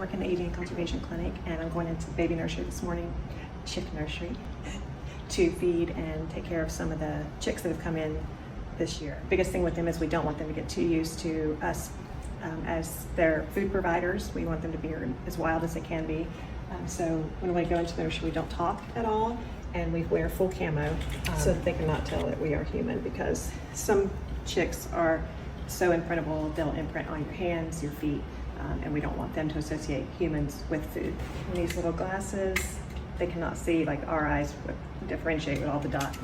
work in the Avian Conservation Clinic, and I'm going into the baby nursery this morning, chick nursery, to feed and take care of some of the chicks that have come in this year. Biggest thing with them is we don't want them to get too used to us as their food providers. We want them to be as wild as they can be. So when we go into the nursery, we don't talk at all, and we wear full camo so that they cannot tell that we are human, because some chicks are so imprintable, they'll imprint on your hands, your feet, and we don't want them to associate humans with food. And these little glasses, they cannot see like our eyes would differentiate with all the dots.